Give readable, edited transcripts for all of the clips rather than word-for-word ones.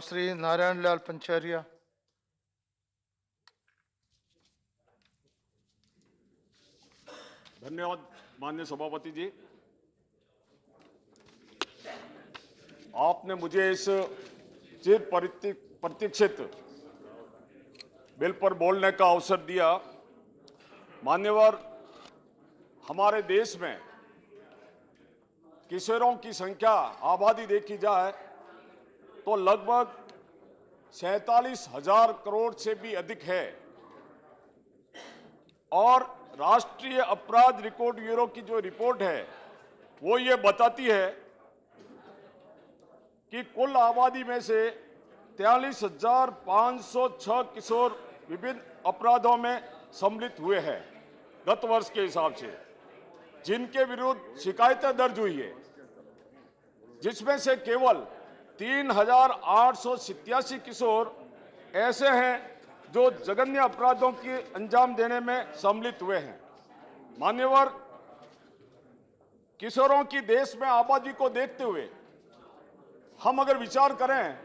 श्री नारायण लाल पंचारिया। धन्यवाद माननीय सभापति जी। आपने मुझे इस चिर प्रतीक्षित बिल पर बोलने का अवसर दिया। मान्यवर, हमारे देश में किशोरों की संख्या, आबादी देखी जाए तो लगभग 47,000 करोड़ से भी अधिक है और राष्ट्रीय अपराध रिकॉर्ड ब्यूरो की जो रिपोर्ट है वो ये बताती है कि कुल आबादी में से 43,506 किशोर विभिन्न अपराधों में सम्मिलित हुए हैं गत वर्ष के हिसाब से, जिनके विरुद्ध शिकायतें दर्ज हुई है, जिसमें से केवल 3,887 किशोर ऐसे हैं जो जघन्य अपराधों की अंजाम देने में सम्मिलित हुए हैं। मान्यवर, किशोरों की देश में आबादी को देखते हुए हम अगर विचार करें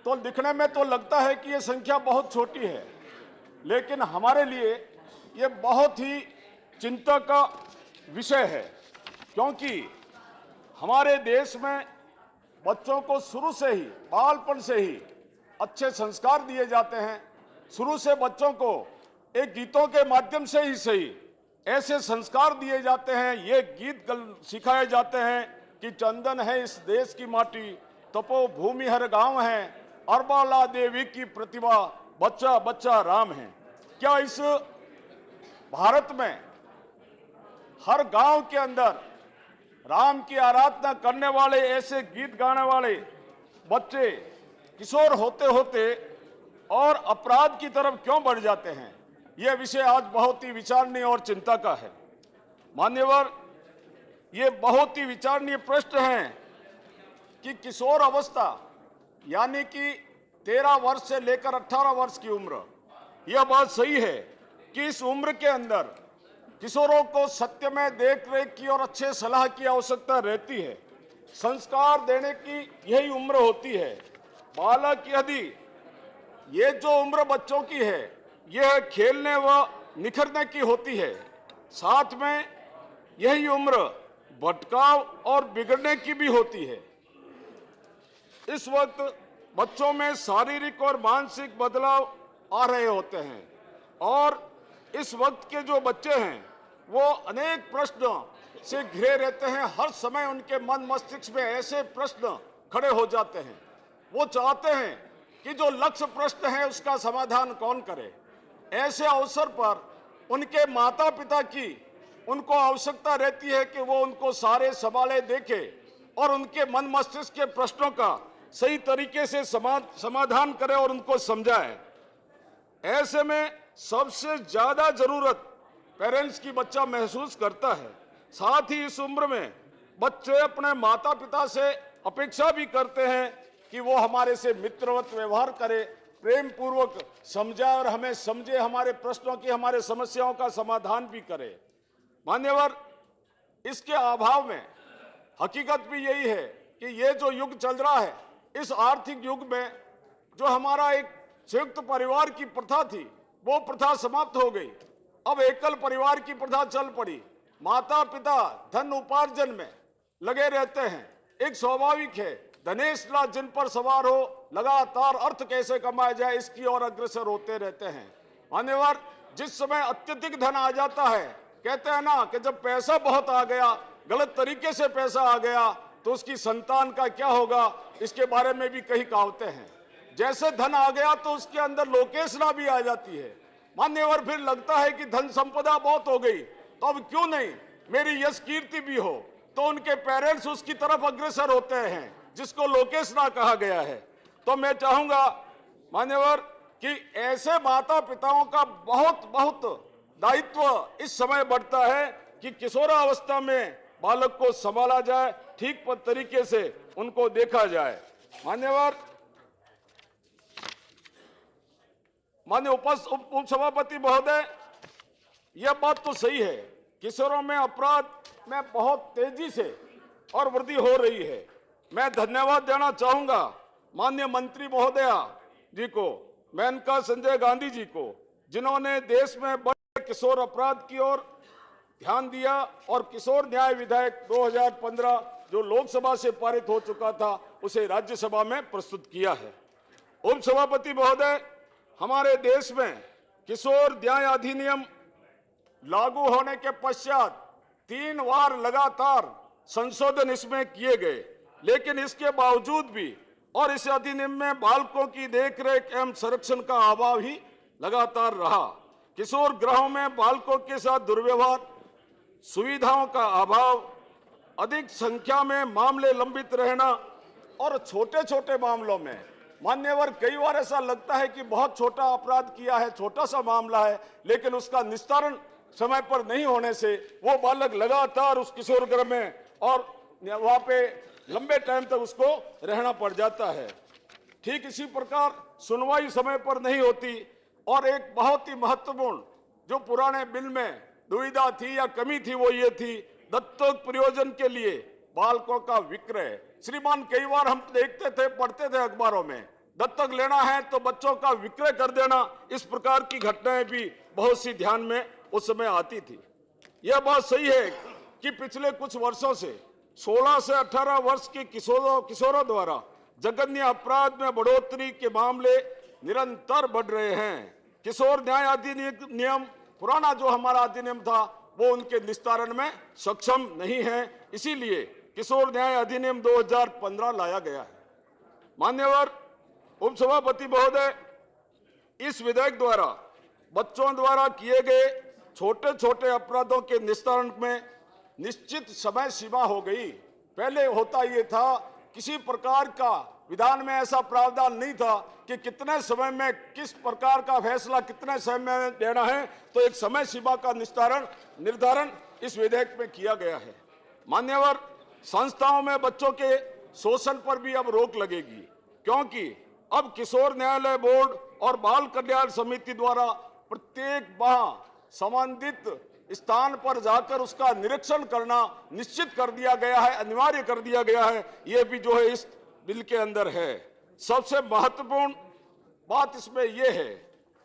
तो दिखने में तो लगता है कि यह संख्या बहुत छोटी है, लेकिन हमारे लिए यह बहुत ही चिंता का विषय है, क्योंकि हमारे देश में बच्चों को शुरू से ही, बालपन से ही अच्छे संस्कार दिए जाते हैं। शुरू से बच्चों को एक गीतों के माध्यम से ही सही ऐसे संस्कार दिए जाते हैं, ये गीत सिखाए जाते हैं कि चंदन है इस देश की माटी, तपोभूमि हर गांव है, अरबाला देवी की प्रतिभा, बच्चा बच्चा राम है। क्या इस भारत में हर गांव के अंदर राम की आराधना करने वाले, ऐसे गीत गाने वाले बच्चे किशोर होते होते और अपराध की तरफ क्यों बढ़ जाते हैं? यह विषय आज बहुत ही विचारणीय और चिंता का है। मान्यवर, ये बहुत ही विचारणीय प्रश्न है कि किशोर अवस्था यानी कि 13 वर्ष से लेकर 18 वर्ष की उम्र, यह बात सही है कि इस उम्र के अंदर किशोरों को सत्य में देख रेख की और अच्छे सलाह की आवश्यकता रहती है। संस्कार देने की यही उम्र होती है। बालक यदि ये जो उम्र बच्चों की है यह खेलने व निखरने की होती है, साथ में यही उम्र भटकाव और बिगड़ने की भी होती है। इस वक्त बच्चों में शारीरिक और मानसिक बदलाव आ रहे होते हैं और इस वक्त के जो बच्चे हैं वो अनेक प्रश्नों से घिरे रहते हैं। हर समय उनके मन मस्तिष्क में ऐसे प्रश्न खड़े हो जाते हैं। वो चाहते हैं कि जो लक्ष्य प्रश्न है उसका समाधान कौन करे। ऐसे अवसर पर उनके माता पिता की उनको आवश्यकता रहती है कि वो उनको सारे सवाले देखे और उनके मन मस्तिष्क के प्रश्नों का सही तरीके से समाधान करे और उनको समझाए। ऐसे में सबसे ज्यादा जरूरत पेरेंट्स की बच्चा महसूस करता है। साथ ही इस उम्र में बच्चे अपने माता पिता से अपेक्षा भी करते हैं कि वो हमारे से मित्रवत व्यवहार करे, प्रेम पूर्वक समझाए और हमें समझे, हमारे प्रश्नों की, हमारे समस्याओं का समाधान भी करे। मान्यवर, इसके अभाव में हकीकत भी यही है कि ये जो युग चल रहा है, इस आर्थिक युग में जो हमारा एक संयुक्त परिवार की प्रथा थी वो प्रथा समाप्त हो गई। अब एकल परिवार की प्रथा चल पड़ी। माता पिता धन उपार्जन में लगे रहते हैं। एक स्वाभाविक है, धनेश लाल जिन पर सवार हो, लगातार अर्थ कैसे कमाया जाए इसकी ओर अग्रसर होते रहते हैं। मान्यवर, जिस समय अत्यधिक धन आ जाता है, कहते हैं ना कि जब पैसा बहुत आ गया, गलत तरीके से पैसा आ गया तो उसकी संतान का क्या होगा, इसके बारे में भी कई कहावतें हैं। जैसे धन आ गया तो उसके अंदर लोकेशना भी आ जाती है। मान्यवर, फिर लगता है कि धन संपदा बहुत हो गई तो अब क्यों नहीं मेरी यश कीर्ति भी हो, तो उनके पेरेंट्स उसकी तरफ अग्रसर होते हैं जिसको लोकेशना कहा गया है। तो मैं चाहूंगा मान्यवर कि ऐसे माता पिताओं का बहुत दायित्व इस समय बढ़ता है कि किशोरावस्था में बालक को संभाला जाए, ठीक तरीके से उनको देखा जाए। मान्यवर, माननीय उप सभापति महोदय, यह बात तो सही है, किशोरों में अपराध में बहुत तेजी से और वृद्धि हो रही है। मैं धन्यवाद देना चाहूंगा माननीय मंत्री महोदया जी को, मेनका संजय गांधी जी को, जिन्होंने देश में बड़े किशोर अपराध की ओर ध्यान दिया और किशोर न्याय विधेयक 2015 जो लोकसभा से पारित हो चुका था उसे राज्यसभा में प्रस्तुत किया है। उप सभापति महोदय, हमारे देश में किशोर न्याय अधिनियम लागू होने के पश्चात 3 बार लगातार संशोधन इसमें किए गए, लेकिन इसके बावजूद भी और इस अधिनियम में बालकों की देखरेख एवं संरक्षण का अभाव ही लगातार रहा। किशोर गृहों में बालकों के साथ दुर्व्यवहार, सुविधाओं का अभाव, अधिक संख्या में मामले लंबित रहना और छोटे छोटे मामलों में मान्यवर कई बार ऐसा लगता है कि बहुत छोटा अपराध किया है, छोटा सा मामला है, लेकिन उसका निस्तारण समय पर नहीं होने से वो बालक लगातार उस किशोर गृह में और वहां पे लंबे टाइम तक उसको रहना पड़ जाता है। ठीक इसी प्रकार सुनवाई समय पर नहीं होती और एक बहुत ही महत्वपूर्ण जो पुराने बिल में दुविधा थी या कमी थी वो ये थी, दत्तक प्रयोजन के लिए बालकों का विक्रय। श्रीमान, कई बार हम देखते थे, पढ़ते थे अखबारों में, दत्तक लेना है तो बच्चों का विक्रय कर देना, इस प्रकार की घटनाएं भी बहुत सी ध्यान में उस समय आती थी। यह बात सही है कि पिछले कुछ वर्षों से 16 से 18 वर्ष के किशोरों द्वारा जघन्य अपराध में बढ़ोतरी के मामले निरंतर बढ़ रहे हैं। किशोर न्याय अधिनियम, पुराना जो हमारा अधिनियम था, वो उनके निस्तारण में सक्षम नहीं है, इसीलिए किशोर न्याय अधिनियम 2015 लाया गया है। मान्यवर उपसभापति महोदय, इस विधेयक द्वारा बच्चों द्वारा किए गए छोटे छोटे अपराधों के निस्तारण में निश्चित समय सीमा हो गई। पहले होता ये था, किसी प्रकार का विधान में ऐसा प्रावधान नहीं था कि कितने समय में किस प्रकार का फैसला कितने समय में देना है, तो एक समय सीमा का निर्धारण इस विधेयक में किया गया है। मान्यवर, संस्थाओं में बच्चों के शोषण पर भी अब रोक लगेगी, क्योंकि अब किशोर न्यायालय बोर्ड और बाल कल्याण समिति द्वारा प्रत्येक माह संबंधित स्थान पर जाकर उसका निरीक्षण करना निश्चित कर दिया गया है, अनिवार्य कर दिया गया है। यह भी जो है इस बिल के अंदर है। सबसे महत्वपूर्ण बात इसमें यह है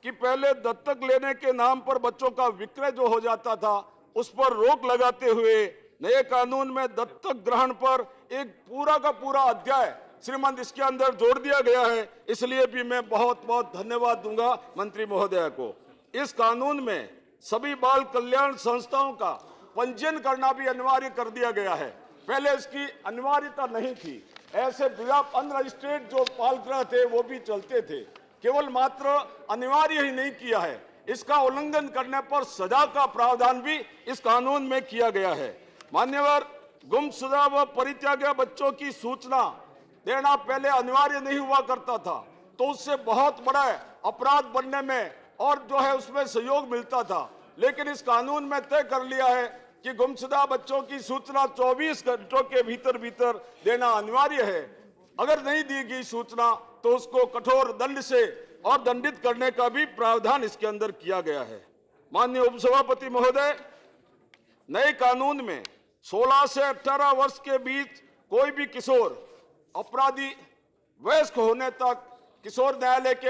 कि पहले दत्तक लेने के नाम पर बच्चों का विक्रय जो हो जाता था, उस पर रोक लगाते हुए नए कानून में दत्तक ग्रहण पर एक पूरा का पूरा अध्याय श्रीमान इसके अंदर जोड़ दिया गया है। इसलिए भी मैं बहुत बहुत धन्यवाद दूंगा मंत्री महोदय को। इस कानून में सभी बाल कल्याण संस्थाओं का पंजीयन करना भी अनिवार्य कर दिया गया है। पहले इसकी अनिवार्यता नहीं थी, ऐसे बिना अनरजिस्ट्रेट जो बाल गृह थे वो भी चलते थे, केवल मात्र अनिवार्य ही नहीं किया है, इसका उल्लंघन करने पर सजा का प्रावधान भी इस कानून में किया गया है। मान्यवर, गुमशुदा व परित्याग बच्चों की सूचना देना पहले अनिवार्य नहीं हुआ करता था, तो उससे बहुत बड़ा अपराध बनने में और जो है उसमें सहयोग मिलता था, लेकिन इस कानून में तय कर लिया है कि गुमशुदा बच्चों की सूचना 24 घंटों के भीतर देना अनिवार्य है। अगर नहीं दी गई सूचना तो उसको कठोर दंड से और दंडित करने का भी प्रावधान इसके अंदर किया गया है। माननीय उपसभापति महोदय, नए कानून में 16 से 18 वर्ष के बीच कोई भी किशोर अपराधी वयस्क होने तक किशोर न्यायालय के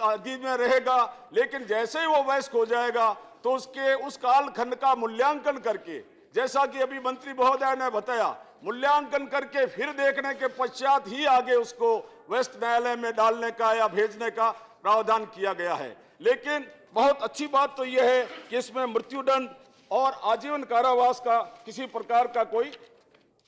अधीन में रहेगा, लेकिन जैसे ही वो वयस्क हो जाएगा तो उसके उस कालखंड का मूल्यांकन करके, जैसा कि अभी मंत्री महोदय ने बताया, मूल्यांकन करके फिर देखने के पश्चात ही आगे उसको वयस्क न्यायालय में डालने का या भेजने का प्रावधान किया गया है। लेकिन बहुत अच्छी बात तो यह है कि इसमें मृत्युदंड और आजीवन कारावास का किसी प्रकार का कोई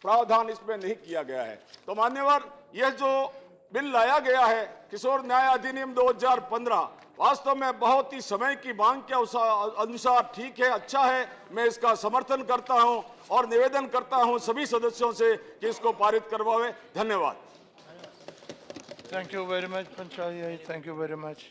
प्रावधान इसमें नहीं किया गया है। तो मान्यवर, यह जो बिल लाया गया है किशोर न्याय अधिनियम 2015 वास्तव में बहुत ही समय की मांग के अनुसार ठीक है, अच्छा है। मैं इसका समर्थन करता हूं और निवेदन करता हूं सभी सदस्यों से कि इसको पारित करवावे। धन्यवाद। Thank you very much panchayat, thank you very much.